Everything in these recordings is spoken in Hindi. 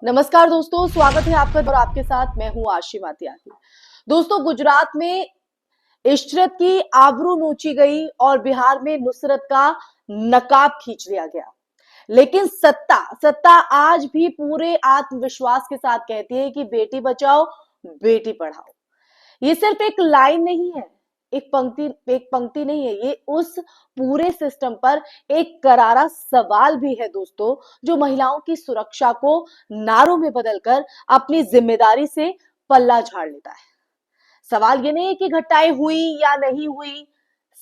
नमस्कार दोस्तों, स्वागत है आपका और आपके साथ मैं हूं आशी मातियाही। दोस्तों, गुजरात में इशरत की आबरू नोची गई और बिहार में नुसरत का नकाब खींच लिया गया। लेकिन सत्ता सत्ता आज भी पूरे आत्मविश्वास के साथ कहती है कि बेटी बचाओ बेटी पढ़ाओ। ये सिर्फ एक लाइन नहीं है, एक पंक्ति नहीं है, ये उस पूरे सिस्टम पर एक करारा सवाल भी है दोस्तों, जो महिलाओं की सुरक्षा को नारों में बदलकर अपनी जिम्मेदारी से पल्ला झाड़ लेता है। सवाल ये नहीं है कि घटनाएं हुई या नहीं हुई,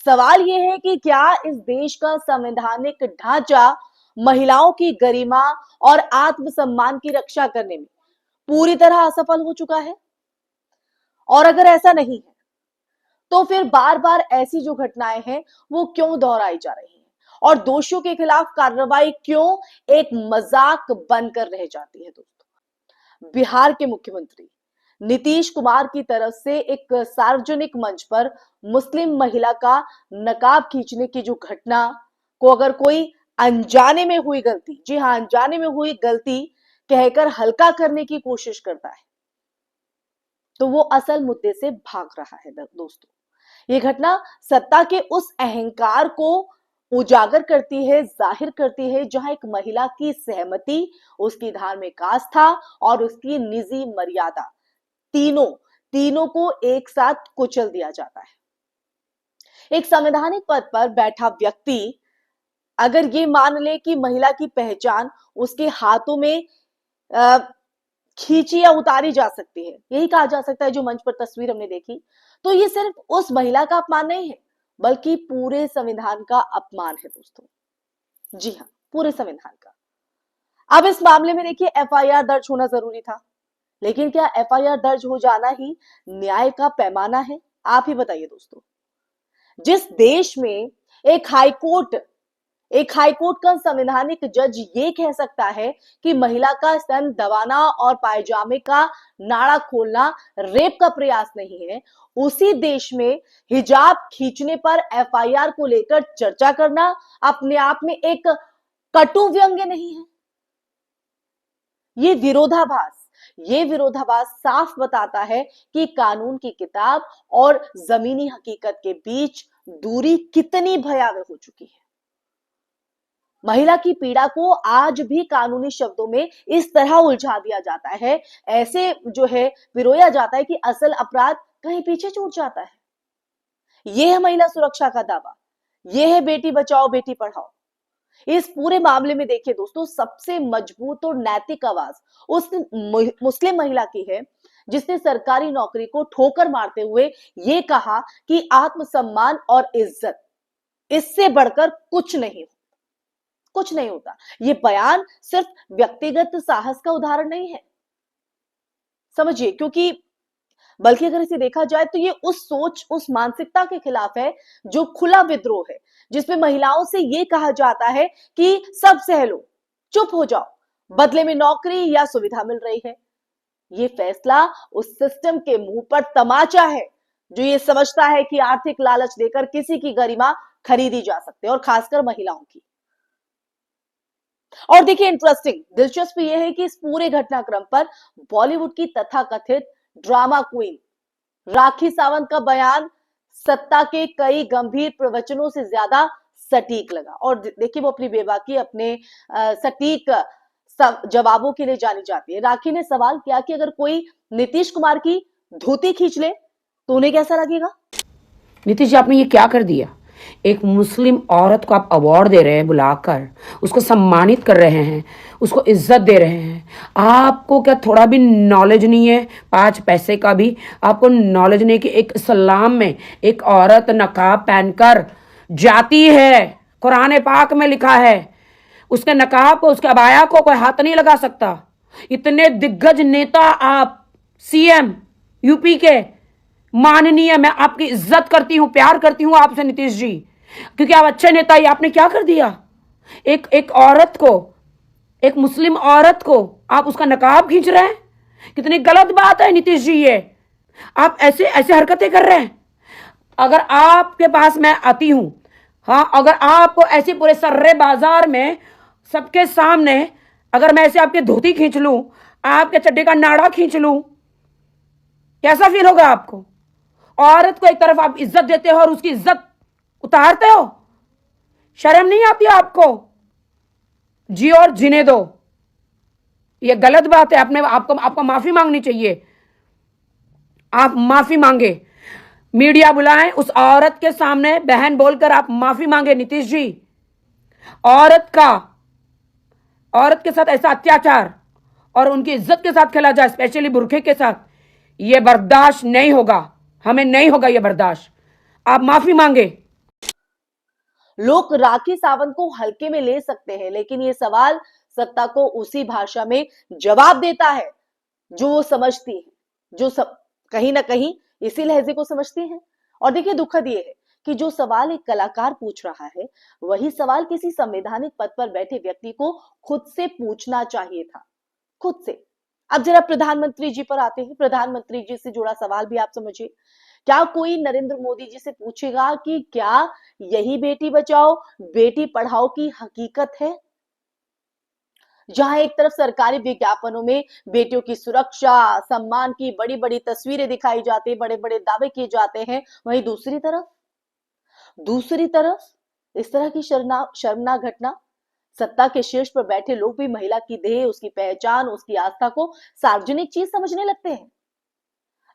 सवाल ये है कि क्या इस देश का संवैधानिक ढांचा महिलाओं की गरिमा और आत्मसम्मान की रक्षा करने में पूरी तरह असफल हो चुका है। और अगर ऐसा नहीं है तो फिर बार बार ऐसी जो घटनाएं हैं वो क्यों दोहराई जा रही हैं और दोषियों के खिलाफ कार्रवाई क्यों एक मजाक बनकर रह जाती है। दोस्तों, बिहार के मुख्यमंत्री नीतीश कुमार की तरफ से एक सार्वजनिक मंच पर मुस्लिम महिला का नकाब खींचने की जो घटना को अगर कोई अनजाने में हुई गलती, जी हां, अनजाने में हुई गलती कहकर हल्का करने की कोशिश करता है तो वो असल मुद्दे से भाग रहा है। दोस्तों, ये घटना सत्ता के उस अहंकार को उजागर करती है, जाहिर करती है, जहां एक महिला की सहमति, उसकी धार्मिक आस्था और उसकी निजी मर्यादा तीनों तीनों को एक साथ कुचल दिया जाता है। एक संवैधानिक पद पर बैठा व्यक्ति अगर ये मान ले कि महिला की पहचान उसके हाथों में खींची या उतारी जा सकती है, यही कहा जा सकता है जो मंच पर तस्वीर हमने देखी, तो ये सिर्फ उस महिला का अपमान नहीं है बल्कि पूरे संविधान का अपमान है। दोस्तों, जी हां, पूरे संविधान का। अब इस मामले में देखिए, एफआईआर दर्ज होना जरूरी था, लेकिन क्या एफआईआर दर्ज हो जाना ही न्याय का पैमाना है? आप ही बताइए दोस्तों। जिस देश में एक हाईकोर्ट का संवैधानिक जज ये कह सकता है कि महिला का स्तन दबाना और पायजामे का नाड़ा खोलना रेप का प्रयास नहीं है, उसी देश में हिजाब खींचने पर एफआईआर को लेकर चर्चा करना अपने आप में एक कटु व्यंग्य नहीं है। ये विरोधाभास साफ बताता है कि कानून की किताब और जमीनी हकीकत के बीच दूरी कितनी भयावह हो चुकी है। महिला की पीड़ा को आज भी कानूनी शब्दों में इस तरह उलझा दिया जाता है, ऐसे जो है पिरोया जाता है कि असल अपराध कहीं पीछे छूट जाता है। यह है महिला सुरक्षा का दावा, यह है बेटी बचाओ बेटी पढ़ाओ। इस पूरे मामले में देखिए दोस्तों, सबसे मजबूत और नैतिक आवाज उस मुस्लिम महिला की है जिसने सरकारी नौकरी को ठोकर मारते हुए यह कहा कि आत्मसम्मान और इज्जत इससे बढ़कर कुछ नहीं होता। ये बयान सिर्फ व्यक्तिगत साहस का उदाहरण नहीं है, समझिए, क्योंकि बल्कि अगर इसे देखा जाए तो ये उस सोच, उस मानसिकता के खिलाफ है जो खुला विद्रोह है, जिसमें महिलाओं से ये कहा जाता है कि सब सह लो, चुप हो जाओ, बदले में नौकरी या सुविधा मिल रही है। ये फैसला उस सिस्टम के मुंह पर तमाचा है जो ये समझता है कि आर्थिक लालच देकर किसी की गरिमा खरीदी जा सकती है, और खासकर महिलाओं की। और देखिए, इंटरेस्टिंग, दिलचस्प यह है कि इस पूरे घटनाक्रम पर बॉलीवुड की तथाकथित ड्रामा क्वीन राखी सावंत का बयान सत्ता के कई गंभीर प्रवचनों से ज्यादा सटीक लगा। और देखिए, वो अपनी बेबाकी, अपने सटीक जवाबों के लिए जानी जाती है। राखी ने सवाल किया कि अगर कोई नीतीश कुमार की धोती खींच ले तो उन्हें कैसा लगेगा? नीतीश जी, आपने ये क्या कर दिया? एक मुस्लिम औरत को आप अवार्ड दे रहे हैं, बुलाकर उसको सम्मानित कर रहे हैं, उसको इज्जत दे रहे हैं। आपको क्या थोड़ा भी नॉलेज नहीं है? 5 पैसे का भी आपको नॉलेज नहीं कि एक इस्लाम में एक औरत नकाब पहनकर जाती है। कुरान पाक में लिखा है उसके नकाब को, उसके अबाया को कोई हाथ नहीं लगा सकता। इतने दिग्गज नेता आप, सीएम यूपी के माननीय, मैं आपकी इज्जत करती हूं, प्यार करती हूं आपसे नीतीश जी, क्योंकि आप अच्छे नेता। ही आपने क्या कर दिया? एक औरत को, एक मुस्लिम औरत को आप उसका नकाब खींच रहे हैं। कितनी गलत बात है नीतीश जी, ये आप ऐसे ऐसे हरकतें कर रहे हैं। अगर आपके पास मैं आती हूं, हाँ, अगर आपको ऐसे पूरे सर्रे बाजार में सबके सामने अगर मैं ऐसे आपकी धोती खींच लूं, आपके चड्डे का नाड़ा खींच लूं, कैसा फील होगा आपको? औरत को एक तरफ आप इज्जत देते हो और उसकी इज्जत उतारते हो, शर्म नहीं आती आपको? जियो और जीने दो, ये गलत बात है। अपने आपको माफी मांगनी चाहिए। आप माफी मांगे, मीडिया बुलाएं, उस औरत के सामने बहन बोलकर आप माफी मांगे। नीतीश जी, औरत के साथ ऐसा अत्याचार और उनकी इज्जत के साथ खेला जाए, स्पेशली बुरखे के साथ, यह बर्दाश्त नहीं होगा। हमें नहीं होगा यह बर्दाश्त। आप माफी मांगे। लोग राखी सावंत को हल्के में ले सकते हैं, लेकिन ये सवाल सत्ता को उसी भाषा में जवाब देता है जो वो समझती है, कहीं ना कहीं इसी लहजे को समझती है। और देखिए, दुखद ये है कि जो सवाल एक कलाकार पूछ रहा है, वही सवाल किसी संवैधानिक पद पर बैठे व्यक्ति को खुद से पूछना चाहिए था, खुद से। अब जरा प्रधानमंत्री जी पर आते हैं। प्रधानमंत्री जी से जुड़ा सवाल भी आप समझिए। क्या कोई नरेंद्र मोदी जी से पूछेगा कि क्या यही बेटी बचाओ बेटी पढ़ाओ की हकीकत है? जहां एक तरफ सरकारी विज्ञापनों में बेटियों की सुरक्षा, सम्मान की बड़ी बड़ी तस्वीरें दिखाई जाती है, बड़े बड़े दावे किए जाते हैं, वहीं दूसरी तरफ इस तरह की शर्मनाक घटना, सत्ता के शीर्ष पर बैठे लोग भी महिला की देह, उसकी पहचान, उसकी आस्था को सार्वजनिक चीज समझने लगते हैं।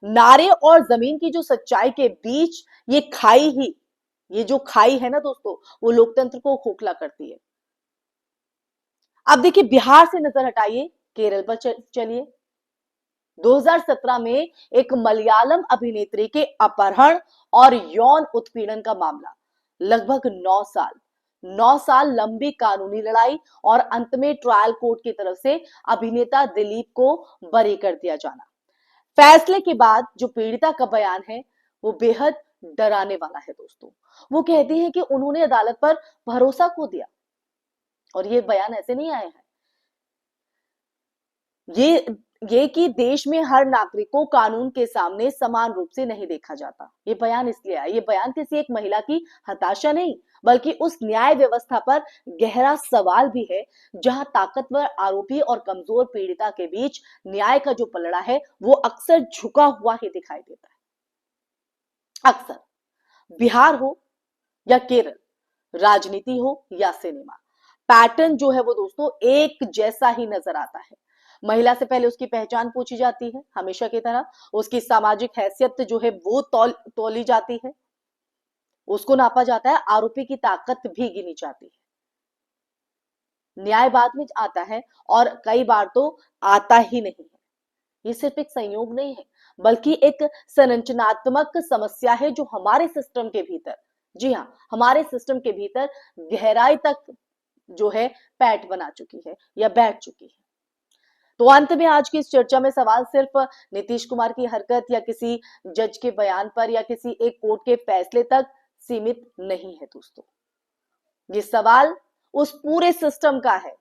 नारे और जमीन की जो सच्चाई के बीच ये जो खाई है ना दोस्तों, वो लोकतंत्र को खोखला करती है। अब देखिए, बिहार से नजर हटाइए, केरल पर चलिए। 2017 में एक मलयालम अभिनेत्री के अपहरण और यौन उत्पीड़न का मामला, लगभग 9 साल लंबी कानूनी लड़ाई और अंत में ट्रायल कोर्ट की तरफ से अभिनेता दिलीप को बरी कर दिया जाना। फैसले के बाद जो पीड़िता का बयान है, वो बेहद डराने वाला है दोस्तों। वो कहती है कि उन्होंने अदालत पर भरोसा खो दिया। और ये बयान ऐसे नहीं आए हैं, ये कि देश में हर नागरिक को कानून के सामने समान रूप से नहीं देखा जाता। ये बयान इसलिए आया। ये बयान किसी एक महिला की हताशा नहीं, बल्कि उस न्याय व्यवस्था पर गहरा सवाल भी है, जहां ताकतवर आरोपी और कमजोर पीड़िता के बीच न्याय का जो पलड़ा है, वो अक्सर झुका हुआ ही दिखाई देता है। अक्सर बिहार हो या केरल, राजनीति हो या सिनेमा, पैटर्न जो है वो दोस्तों एक जैसा ही नजर आता है। महिला से पहले उसकी पहचान पूछी जाती है, हमेशा की तरह। उसकी सामाजिक हैसियत जो है वो तौली जाती है, उसको नापा जाता है। आरोपी की ताकत भी गिनी जाती है। न्याय बाद में आता है और कई बार तो आता ही नहीं है। ये सिर्फ एक संयोग नहीं है, बल्कि एक संरचनात्मक समस्या है जो हमारे सिस्टम के भीतर, जी हाँ, हमारे सिस्टम के भीतर गहराई तक जो है पैठ बना चुकी है या बैठ चुकी है। तो अंत में आज की इस चर्चा में सवाल सिर्फ नीतीश कुमार की हरकत या किसी जज के बयान पर या किसी एक कोर्ट के फैसले तक सीमित नहीं है दोस्तों। ये सवाल उस पूरे सिस्टम का है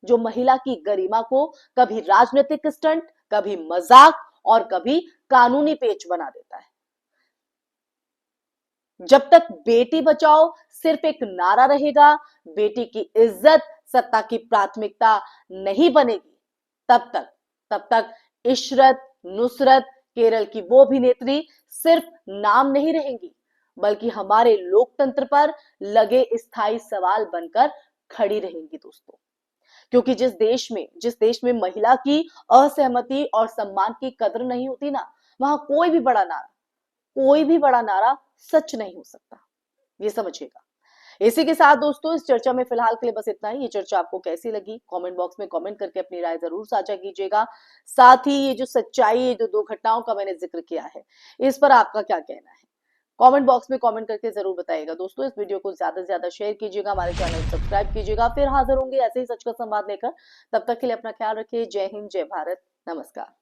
जो महिला की गरिमा को कभी राजनीतिक स्टंट, कभी मजाक और कभी कानूनी पेच बना देता है। जब तक बेटी बचाओ सिर्फ एक नारा रहेगा, बेटी की इज्जत सत्ता की प्राथमिकता नहीं बनेगी, तब तक इशरत, नुसरत, केरल की वो अभिनेत्री सिर्फ नाम नहीं रहेंगी, बल्कि हमारे लोकतंत्र पर लगे स्थायी सवाल बनकर खड़ी रहेंगी दोस्तों। क्योंकि जिस देश में महिला की असहमति और सम्मान की कदर नहीं होती ना, वहां कोई भी बड़ा नारा सच नहीं हो सकता। ये समझिएगा। इसी के साथ दोस्तों, इस चर्चा में फिलहाल के लिए बस इतना ही। ये चर्चा आपको कैसी लगी, कमेंट बॉक्स में कमेंट करके अपनी राय जरूर साझा कीजिएगा। साथ ही ये जो सच्चाई, ये जो 2 घटनाओं का मैंने जिक्र किया है, इस पर आपका क्या कहना है, कमेंट बॉक्स में कमेंट करके जरूर बताइएगा दोस्तों। इस वीडियो को ज्यादा से ज्यादा शेयर कीजिएगा, हमारे चैनल को सब्सक्राइब कीजिएगा। फिर हाजिर होंगे ऐसे ही सच का संवाद लेकर। तब तक के लिए अपना ख्याल रखिए। जय हिंद, जय भारत, नमस्कार।